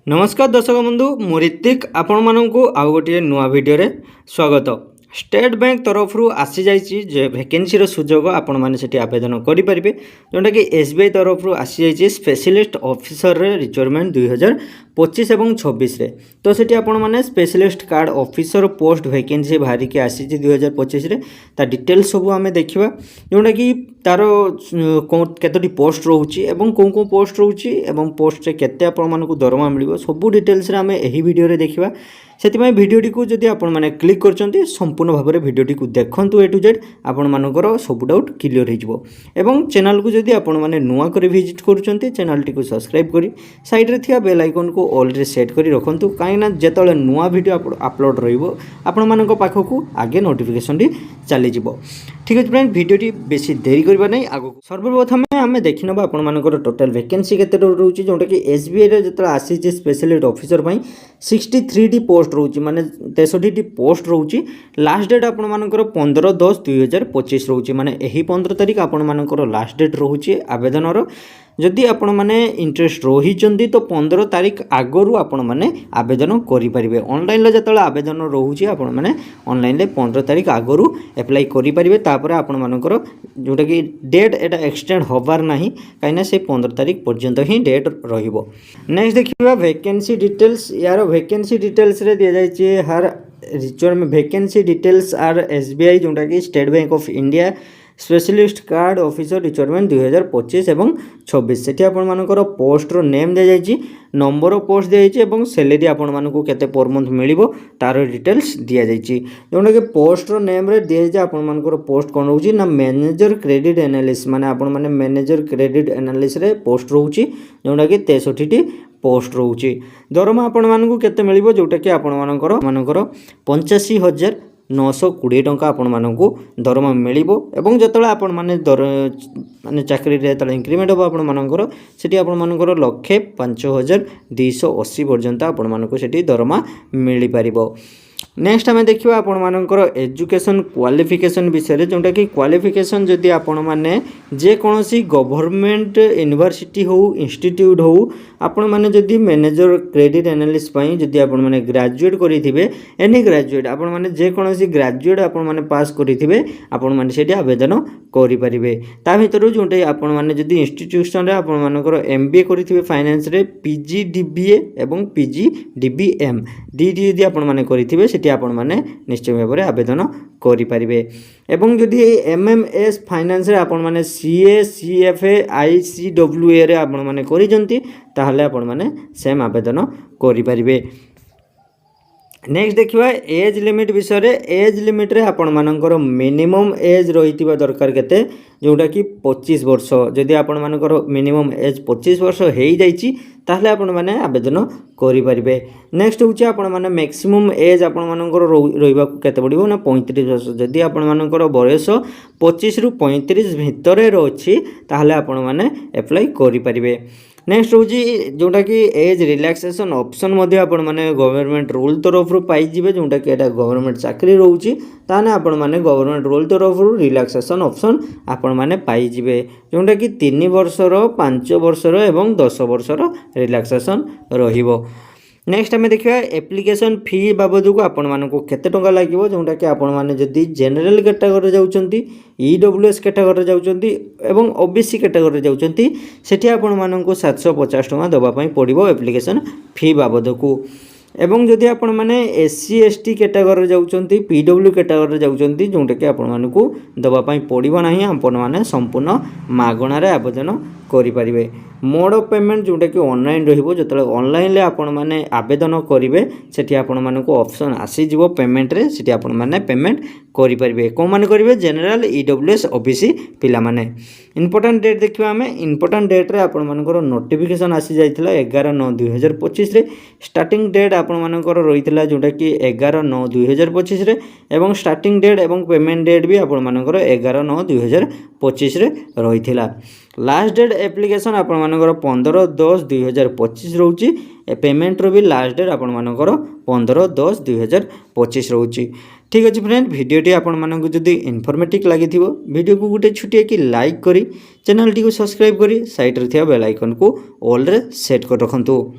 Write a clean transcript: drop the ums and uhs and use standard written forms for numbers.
नमस्कार दर्शक बंधु मु ऋतिक आपण मानू आउ गोटे नुआ भिडियो स्वागत। स्टेट बैंक तरफ आसी जाइए वैकेंसी सुजोग आपण मैंने आवेदन करेंगे जोटा कि एसबीआई तरफ आसी जाइए स्पेशलिस्ट ऑफिसर रिक्वायरमेंट 2025 और 26 तो सेठी आपण मैंने स्पेशलिस्ट कार्ड ऑफिसर पोस्ट वैकेंसी बाहरी के आसी 2025 ता डिटेल्स सब आम देखा जोटा कि तार केतोटी पोस्ट रोचे एवं कौ पोस्ट रोचे एवं पोस्ट केते आपण मानकु दरमा मिलिबो सब डिटेल्स आम यही वीडियो देखा से भिडियोटी को जदि आपण मैंने क्लिक कर संपूर्ण भाव में भिडियोटी को देखु ए टू जेड आपण मानकर सब डाउट क्लियर हो चैनल को जदि आपण मैंने नुआ कर विजिट करुँच चैनल टी सब्सक्राइब करी साइड थी बेल आइकन को ऑल रे सेट करी रखु कहीं जो नुआ भिडियो अपलोड रहा पाखक आगे नोटिफिकेशन चली ठीक अच्छे फ्रेंड भिडियोटी बेसी देरी करवा नहीं आगे सर्वप्रथम आम देखी ना आपर टोटाल वैकेंसी के रोचे जोटा कि एसबीआई जो आसी स्पेशलिस्ट ऑफिसर 63 पोस्ट रोचे माने 63 पोस्ट रोचे लास्ट डेट आपण मानकर 15/10/2025 रोचे माने यही 15 तारीख आपण मानकर लास्ट डेट रोचे आवेदन जदि आपण माने इंटरेस्ट रही तो 15 तारीख आगरू आपण माने आवेदन करेंगे ऑनलाइन जो आवेदन रोचे आपण माने ऑनलाइन 15 तारीख आगरू एप्लाई करेंगे तापर आपण मानकर जोटा कि डेट एटा एक्सटेंड होबार नहीं कहीं से 15 तारीख पर्यंत ही डेट रहिबो। नेक्स्ट देखिबा वैकेंसी डिटेल्स यार वैकेंसी डिटेल्स रे दिया जाय हर रिक्वायरमेंट वैकेंसी डिटेल्स आर एसबीआई जोटा कि state bank of India specialist कार्ड ऑफिसर रिक्वायरमेंट 2025 और 26 से आपण मानकर पोस्टर नेम दि जाइए नंबर ऑफ पोस्ट दी जाइए सैलरी आपण मानक केते पर मंथ मिलिबो तार डिटेल्स दि जाइए जोटा कि पोस्टर नेम रे दि जाए आपण मानकर पोस्ट कौन रोची ना मैनेजर क्रेडिट एनालिस्ट माने आपण माने मैनेजर क्रेडिट एनालिस्ट रे पोस्ट रोची जोटा कि 63 पोस्ट रोचे दरमा आपण मानक केते मिलिबो जोटा कि आपण मानकर 85,920 टंका आपण मानकु दरमा मिलिबो एवं जतले आपण माने माने चाकरी रे तले इंक्रीमेंट हो आपण मानकर सेठी आपण मानकर 1,05,280 पर्यंत आपण मानकु सेठी दरमा मिली परिबो। नेक्स्ट आम देखा आपण मानकर एजुकेशन क्वालिफिकेशन विषय जोटा कि क्वालिफिकेशन जदि आपण माने जेकोसी गवर्नमेंट यूनिवर्सिटी हो इंस्टीट्यूट हो आपण माने जदि मैनेजर क्रेडिट एनालिस्ट पई जदि आपण माने ग्रेजुएट करिथिबे एनी ग्रेजुएट आपण माने जेकोसी ग्रेजुएट आपण माने पास करिथिबे आपण माने सेठी आवेदन करि परिबे ता भितर जोटा आपण माने जदि इंस्टीट्यूशन रे आपण मानकर एमबीए करिथिबे फाइनेंस रे पीजीडीबीए एवं पीजीडीबीएम डी जदि आपण माने करिथिबे सेठी आपण माने निश्चय भाव में आवेदन करेंगे एवं जदि एमएमएस फाइनेंस रे आपण माने सीए सीएफए आईसीडब्ल्यूए रे आपण माने करिजंती ताहले आपण माने सेम आवेदन करेंगे। नेक्स्ट देखिए एज लिमिट विषय एज लिमिट रे आपण मानकर मिनिमम एज रही दरकार केते जोटा कि 25 वर्ष जदि आपण मानकर मिनिमम एज 25 वर्ष हो जाइए ताहले आपण माने आवेदन करेंगे। नेक्स्ट होची आपण माने मैक्सिमम एज आपण मानकर रहिबा केते पड़िबो ना 35 वर्ष जदि आपण मानकर बयस 25 रु 35 भितर रही ताहले आपण माने अप्लाई करेंगे। नेक्स्ट हूँ जोटा कि एज रिलैक्सेशन ऑप्शन मध्य आपण माने गवर्नमेंट रूल तरफ पाइबे जोटा कि एटा गवर्नमेंट चाकरी रोचे ताने आपण माने गवर्नमेंट रूल तरफ रिलैक्सेशन ऑप्शन आपण माने पाइबे जोटा कि 3 वर्षर 5 वर्षर एवं 10 वर्षर रिलैक्सेशन रहिबो। नेक्स्ट आम देखा एप्लिकेशन फी बाबद को आपण मानक केते टंका लागिवो जोटा कि आपण माने जदि जनरल कैटेगरी जाउचंती ईडब्ल्यूएस कैटेगरी जाउचंती एवं ओबीसी कैटेगरी जाउचंती सेठी आपण मानक 750 टंका दबा पई पड़िबो एप्लिकेशन फी बाबद को एवं जदि आपण माने एससी एसटी कैटेगरी जाउचंती पीडब्ल्यू कैटेगरी जाउचंती जोटा कि आपण मानक दबा पई पड़िबो नाही आपण माने संपूर्ण मागणा रे आवेदन करि परिबे। मोड ऑफ पेमेंट जोटा कि ऑनलाइन रहिबो जतले ऑनलाइन आपण माने आवेदन करिवे सेठी आपण मानक ऑप्शन आसी जिवो पेमेंट रे सेठी आपण माने पेमेंट करि परिबे को माने करिवे जनरल ईडब्ल्यूएस ओबीसी पिला माने। इंपोर्टेंट डेट देखिबा हमें इंपोर्टेंट डेट रे आपण मानकर नोटिफिकेशन आसी जाइतिला 11/9/2025 रे स्टार्टिंग डेट आपण मानकर रहितिला जोटा कि 11/9/2025 रे एवं स्टार्टिंग डेट एवं पेमेंट डेट भी आपण मानकर 11/9/2025 रे रहितिला। लास्ट डेट एप्लिकेशन आपण मानकर 15/10/2025 रोची पेमेंट रो भी लास्ट डेट आपण मानकर 15/10/2025 रोची। ठीक अच्छे फ्रेंड भिडियोटी आपण मानक जदि इनफॉर्मेटिव लगी वीडियो को गोटे छुटिया कि लाइक करी चैनल टी को सब्सक्राइब करी साइड रे थिया बेल आइकन को ऑल रे सेट कर रखंतु।